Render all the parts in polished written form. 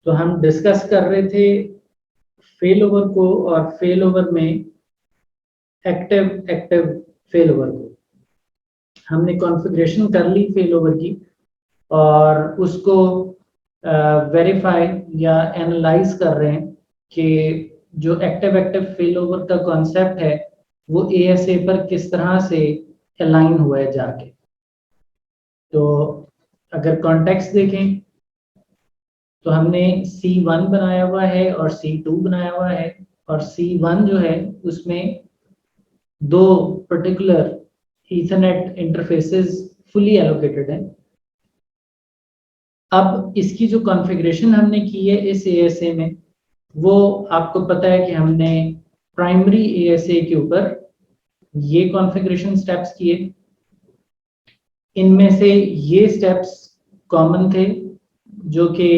तो हम डिस्कस कर रहे थे फेल ओवर को और फेल ओवर में एक्टिव एक्टिव फेल ओवर को। हमने कॉन्फ़िगरेशन कर ली फेल ओवर की और उसको वेरीफाई या एनालाइज कर रहे हैं कि जो एक्टिव एक्टिव फेल ओवर का कॉन्सेप्ट है वो एएसए पर किस तरह से अलाइन हुआ है जाके। तो अगर कॉन्टेक्स्ट देखें तो हमने C1 बनाया हुआ है और C2 बनाया हुआ है, और C1 जो है उसमें दो particular Ethernet interfaces fully allocated हैं। अब इसकी जो कॉन्फ़िगरेशन हमने की है इस एएसए में, वो आपको पता है कि हमने प्राइमरी एएसए के ऊपर ये कॉन्फ़िगरेशन स्टेप्स किए। इनमें से ये स्टेप्स कॉमन थे जो कि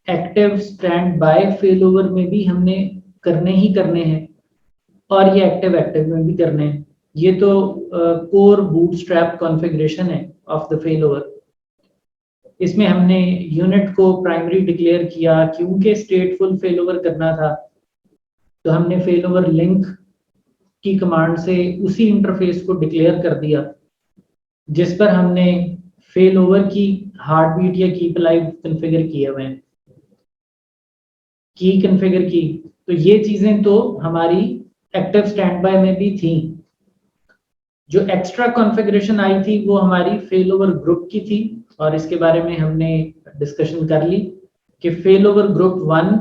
active stand by fail over में भी हमने करने ही करने हैं और ये एक्टिव एक्टिव में भी करने हैं। ये तो कोर बूटस्ट्रैप कॉन्फ़िगरेशन है ऑफ द फेल ओवर। इसमें हमने यूनिट को प्राइमरी डिक्लेयर किया क्योंकि स्टेटफुल फेल ओवर करना था, तो हमने फेल ओवर लिंक की कमांड से उसी इंटरफेस को डिक्लेयर कर दिया जिस पर हमने फेल ओवर की हार्ट बीट या कीप अलाइव कॉन्फ़िगर किए हुए हैं, की कॉन्फ़िगर की। तो ये चीजें तो हमारी एक्टिव स्टैंड बाय में भी थी। जो एक्स्ट्रा कॉन्फ़िगरेशन आई थी वो हमारी फेल ओवर ग्रुप की थी, और इसके बारे में हमने डिस्कशन कर ली कि फेल ओवर ग्रुप 1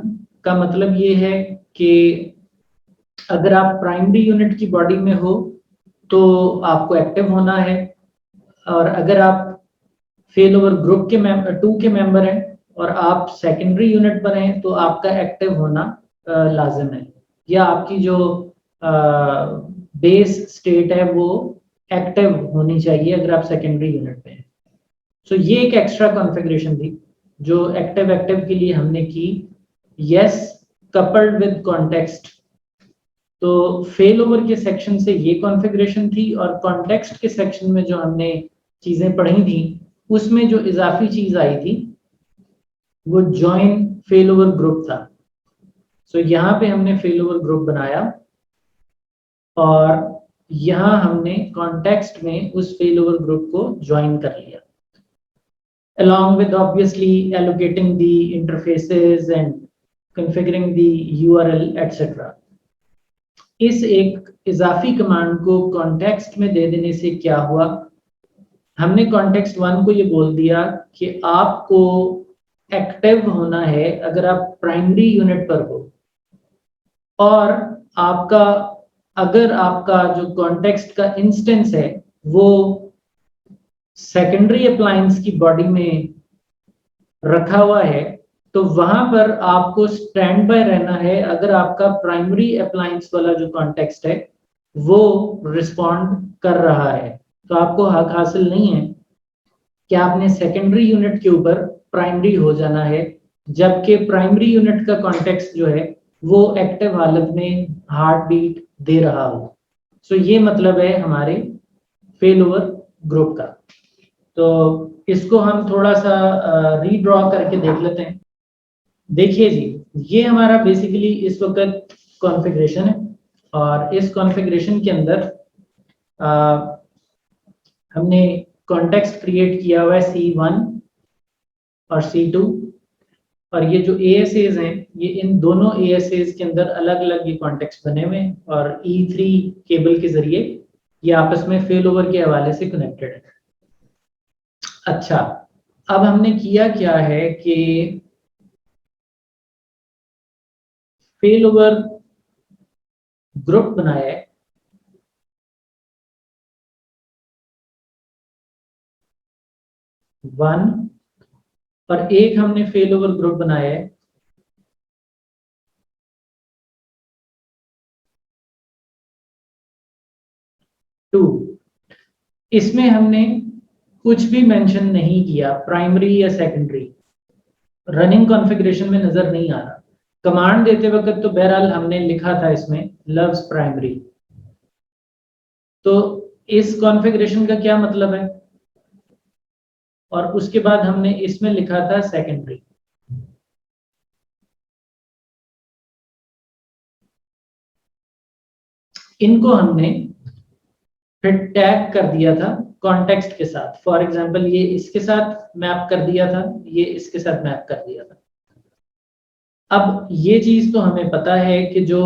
का मतलब ये है कि अगर आप प्राइमरी यूनिट की बॉडी में हो तो आपको एक्टिव होना है, और अगर आप फेल ओवर ग्रुप के 2 के मेंबर हैं और आप सेकेंडरी यूनिट पर हैं तो आपका एक्टिव होना लाजिम है, या आपकी जो बेस स्टेट है वो एक्टिव होनी चाहिए अगर आप सेकेंडरी यूनिट पे हैं। सो ये एक एक्स्ट्रा कॉन्फ़िगरेशन थी जो एक्टिव एक्टिव के लिए हमने की, यस कपल्ड विद कॉन्टेक्स्ट। तो फेल ओवर के सेक्शन से ये कॉन्फ़िगरेशन थी, और कॉन्टेक्स्ट के सेक्शन में जो हमने चीजें पढ़ी थी उसमें जो इजाफी चीज आई थी वो जॉइन फेल ओवर ग्रुप था। सो यहाँ पे हमने फेल ओवर ग्रुप बनाया और यहाँ हमने कॉन्टेक्स्ट में उस फेल ओवर ग्रुप को ज्वाइन कर लिया, along with obviously allocating the interfaces and configuring the URL etc. इस एक इजाफी कमांड को कॉन्टेक्स्ट में दे देने से क्या हुआ, हमने कॉन्टेक्स्ट 1 को ये बोल दिया कि आपको एक्टिव होना है अगर आप प्राइमरी यूनिट पर हो, और आपका अगर आपका जो कॉन्टेक्स्ट का इंस्टेंस है वो सेकेंडरी अप्लायंस की बॉडी में रखा हुआ है तो वहां पर आपको स्टैंड बाय रहना है अगर आपका प्राइमरी अप्लायंस वाला जो कॉन्टेक्स्ट है वो रिस्पॉन्ड कर रहा है। तो आपको हक हासिल नहीं है कि आपने सेकेंडरी यूनिट के ऊपर प्राइमरी हो जाना है, जबकि प्राइमरी यूनिट का कॉन्टेक्स्ट जो है वो एक्टिव हालत में हार्ट बीट दे रहा हो। सो ये मतलब है हमारे फेल ओवर ग्रुप का। तो इसको हम थोड़ा सा रीड्रॉ करके देख लेते हैं। देखिए जी, ये हमारा बेसिकली इस वक्त कॉन्फ़िगरेशन है, और इस कॉन्फ़िगरेशन के अंदर हमने कॉन्टेक्स्ट क्रिएट किया हुआ है C1 और C2, और ये जो ASAs हैं ये इन दोनों ASAs के अंदर अलग अलग ये कॉन्टेक्स्ट बने हुए हैं, और E3 केबल के जरिए ये आपस में फेल ओवर के हवाले से कनेक्टेड है। अच्छा, अब हमने किया क्या है कि फेल ओवर ग्रुप बनाया है, वन, और एक हमने फेल ओवर ग्रुप बनाया है टू। इसमें हमने कुछ भी मेंशन नहीं किया प्राइमरी या सेकेंडरी, रनिंग कॉन्फ़िगरेशन में नजर नहीं आ रहा। कमांड देते वक्त तो बहरहाल हमने लिखा था इसमें लव्स प्राइमरी। तो इस कॉन्फ़िगरेशन का क्या मतलब है, और उसके बाद हमने इसमें लिखा था सेकेंडरी। इनको हमने फिर टैग कर दिया था कॉन्टेक्स्ट के साथ। फॉर एग्जांपल ये इसके साथ मैप कर दिया था, ये इसके साथ मैप कर दिया था। अब ये चीज तो हमें पता है कि जो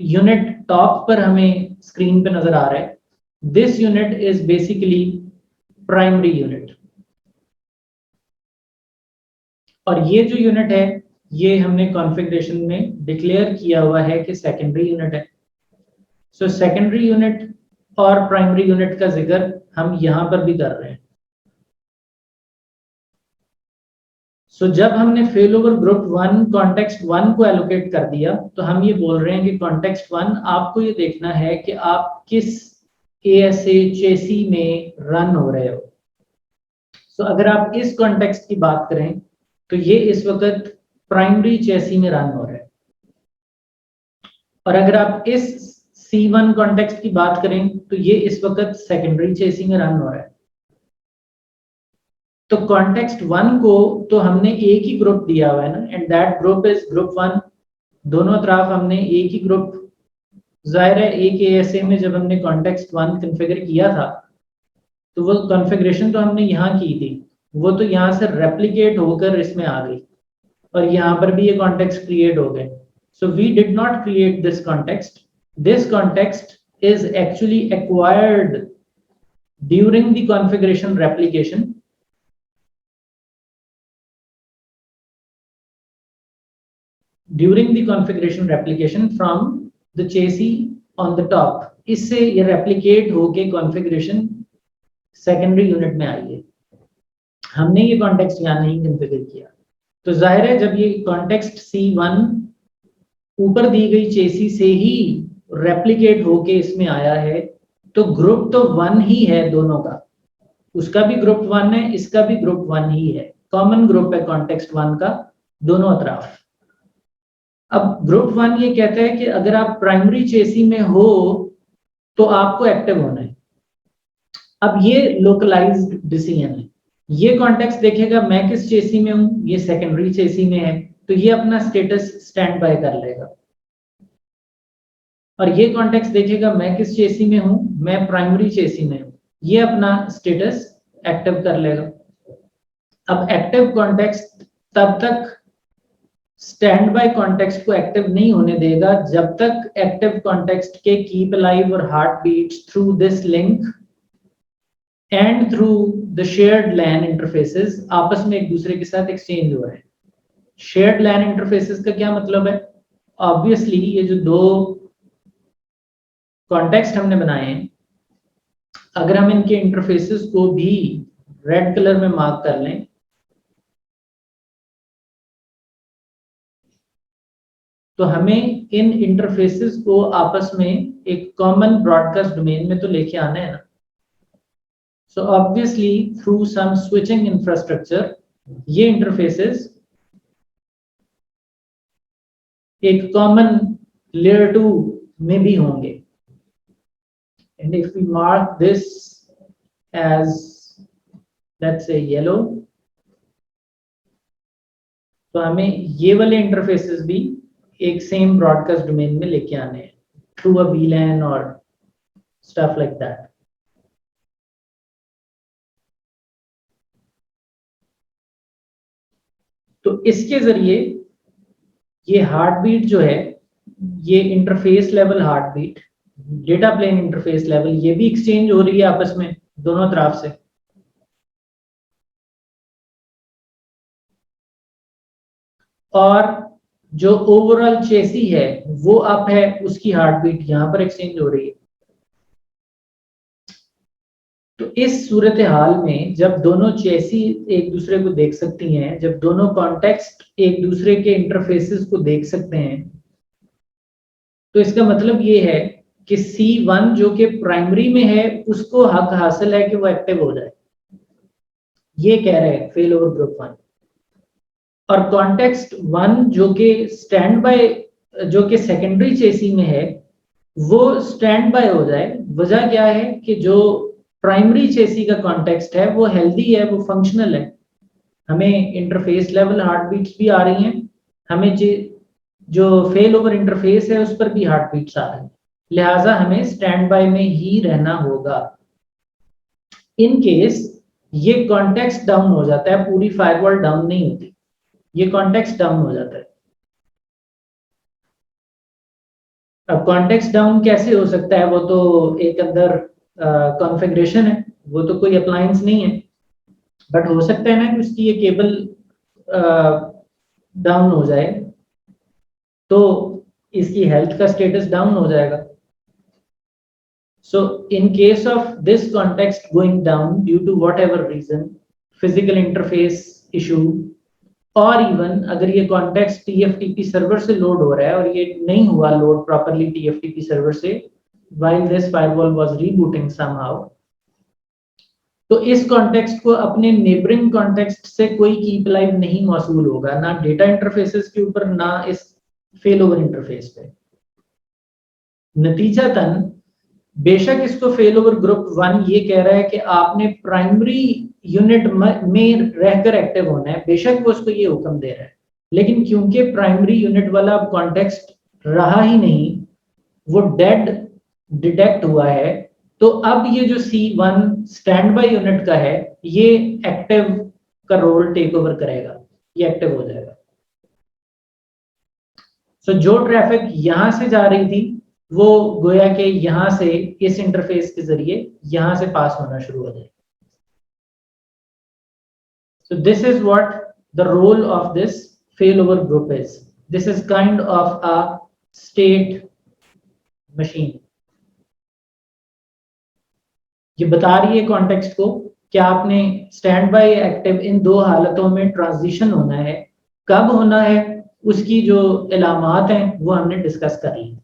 यूनिट टॉप पर हमें स्क्रीन पे नजर आ रहा है, this unit is basically primary unit, और ये जो यूनिट है ये हमने कॉन्फ़िगरेशन में डिक्लेयर किया हुआ है कि सेकेंडरी यूनिट है। सो सेकेंडरी यूनिट और प्राइमरी यूनिट का जिक्र हम यहां पर भी कर रहे हैं। सो जब हमने फेल ओवर ग्रुप 1 कॉन्टेक्स्ट 1 को एलोकेट कर दिया, तो हम ये बोल रहे हैं कि कॉन्टेक्स्ट 1 आपको ये देखना है कि आप किस ASA चेसी में रन हो रहे हो। सो अगर आप इस कॉन्टेक्स्ट की बात करें तो ये इस वक्त प्राइमरी चेसी में रन हो रहा है, और अगर आप इस C1 कॉन्टेक्स्ट की बात करें तो ये इस वक्त सेकेंडरी चेसी में रन हो रहा है। तो कॉन्टेक्स्ट 1 को तो हमने एक ही ग्रुप दिया हुआ है ना, and that group is group 1। दोनों तरफ हमने एक ही ग्रुप, जाहिर है एक ASA में जब हमने कॉन्टेक्स्ट 1 कॉन्फ़िगर किया था तो वो कॉन्फ़िगरेशन तो हमने यहाँ की थी, वो तो यहाँ से रेप्लिकेट होकर इसमें आ गई, और यहाँ पर भी ये कॉन्टेक्स्ट क्रिएट हो गए। So we did not create this context, this context is actually acquired during the configuration replication, from the chassis on the top। इससे ये रेप्लिकेट होके कॉन्फ़िगरेशन सेकेंडरी यूनिट में आई है। हमने ये कॉन्टेक्स्ट यहाँ नहीं कॉन्फ़िगर किया, तो जाहिर है जब ये कॉन्टेक्स्ट C1 ऊपर दी गई चेसी से ही रेप्लिकेट होके इसमें आया है, तो ग्रुप तो 1 ही है दोनों का, उसका भी ग्रुप 1 है, इसका भी ग्रुप 1 ही है, कॉमन ग्रुप है कॉन्टेक्स्ट 1 का दोनों तरफ। अब ग्रुप 1 ये कहता है कि अगर आप प्राइमरी चेसी में हो तो आपको एक्टिव होना है। अब ये लोकलाइज्ड डिसीजन है, ये कॉन्टेक्स्ट देखेगा मैं किस चेसी में हूं, ये सेकेंडरी चेसी में है, तो ये अपना स्टेटस स्टैंड बाय कर लेगा, और ये कॉन्टेक्स्ट देखेगा मैं किस चेसी में हूं, मैं प्राइमरी चेसी में हूं, ये अपना स्टेटस एक्टिव कर लेगा। अब एक्टिव कॉन्टेक्स्ट तब तक स्टैंड बाय कॉन्टेक्स्ट को एक्टिव नहीं होने देगा जब तक एक्टिव कॉन्टेक्स्ट के कीप अलाइव और heart beats through this link and through the shared LAN interfaces आपस में एक दूसरे के साथ एक्सचेंज हो रहे हैं। शेयर्ड लैन इंटरफेसेस का क्या मतलब है? ऑब्वियसली ये जो दो कॉन्टेक्स्ट हमने बनाए हैं, अगर हम इनके इंटरफेसेस को भी रेड कलर में मार्क कर लें तो हमें इन इंटरफेसेस को आपस में एक कॉमन ब्रॉडकास्ट डोमेन में तो लेके आना है ना। So obviously through some switching infrastructure ये इंटरफेसेस एक कॉमन लेयर 2 में भी होंगे। And if we mark this as, let's say, yellow, तो हमें ये वाले इंटरफेसेस भी एक सेम ब्रॉडकास्ट डोमेन में लेके आने हैं थ्रू अ VLAN और स्टफ लाइक दैट। तो इसके जरिए ये हार्ट बीट जो है, ये interface level heart beat, data plane interface level, ये भी एक्सचेंज हो रही है आपस में दोनों तरफ से। और जो ओवरऑल चेसी है वो अप है, उसकी हार्ट बीट यहां पर एक्सचेंज हो रही है। तो इस सूरत हाल में जब दोनों चेसी एक दूसरे को देख सकती हैं, जब दोनों कॉन्टेक्स्ट एक दूसरे के इंटरफेसेस को देख सकते हैं, तो इसका मतलब ये है कि C1 जो कि प्राइमरी में है उसको हक हासिल है कि वो एक्टिव हो जाए, ये कह रहे हैं फेल ओवर ग्रुप 1। और कॉन्टेक्स्ट 1 जो कि स्टैंड बाय, जो कि सेकेंडरी चेसी में है, वो स्टैंड बाय हो जाए। वजह क्या है कि जो प्राइमरी चेसी का कॉन्टेक्स्ट है वो हेल्दी है, वो फंक्शनल है, हमें इंटरफेस लेवल हार्ट बीट्स भी आ रही हैं, हमें जो फेल ओवर इंटरफेस है उस पर भी हार्ट बीट्स आ रही है, लिहाजा हमें स्टैंड बाय में ही रहना होगा। इन केस ये कॉन्टेक्स्ट डाउन हो जाता है, पूरी फायरवॉल डाउन नहीं होती, ये कॉन्टेक्स्ट डाउन हो जाता है। अब कॉन्टेक्स्ट डाउन कैसे हो सकता है, वो तो एक अंदर कॉन्फ़िगरेशन है, वो तो कोई अप्लायंस नहीं है, बट हो सकता है ना कि उसकी ये केबल डाउन हो जाए तो इसकी हेल्थ का स्टेटस डाउन हो जाएगा। So in case of this context going down due to whatever reason, physical interface issue, और इवन अगर ये कॉन्टेक्स्ट TFTP सर्वर से लोड हो रहा है और ये नहीं हुआ लोड प्रॉपरली TFTP सर्वर से while this firewall was rebooting somehow, तो इस कॉन्टेक्स्ट को अपने नेबरिंग कॉन्टेक्स्ट से कोई कीप लाइव नहीं मौसूल होगा, ना डेटा इंटरफेसेस के ऊपर, ना इस फेल ओवर इंटरफेस पे। नतीजतन बेशक इसको फेल ओवर ग्रुप 1 ये कह रहा है कि आपने प्राइमरी यूनिट में रहकर एक्टिव होना है, बेशक वो उसको ये हुक्म दे रहा है, लेकिन क्योंकि प्राइमरी यूनिट वाला अब कॉन्टेक्स्ट रहा ही नहीं, वो डेड डिटेक्ट हुआ है, तो अब ये जो C1 स्टैंड बाय यूनिट का है ये एक्टिव का रोल टेक ओवर करेगा, ये एक्टिव हो जाएगा। सो जो ट्रैफिक यहां से जा रही थी वो गोया के यहां से इस इंटरफेस के जरिए यहां से पास होना शुरू हो जाएगी। So this is what the role of this failover group is. This is kind of a state machine. ये बता रही है कॉन्टेक्स्ट को कि आपने स्टैंड बाय एक्टिव इन दो हालतों में ट्रांजिशन होना है, कब होना है उसकी जो इलामात हैं वो हमने डिस्कस कर ली।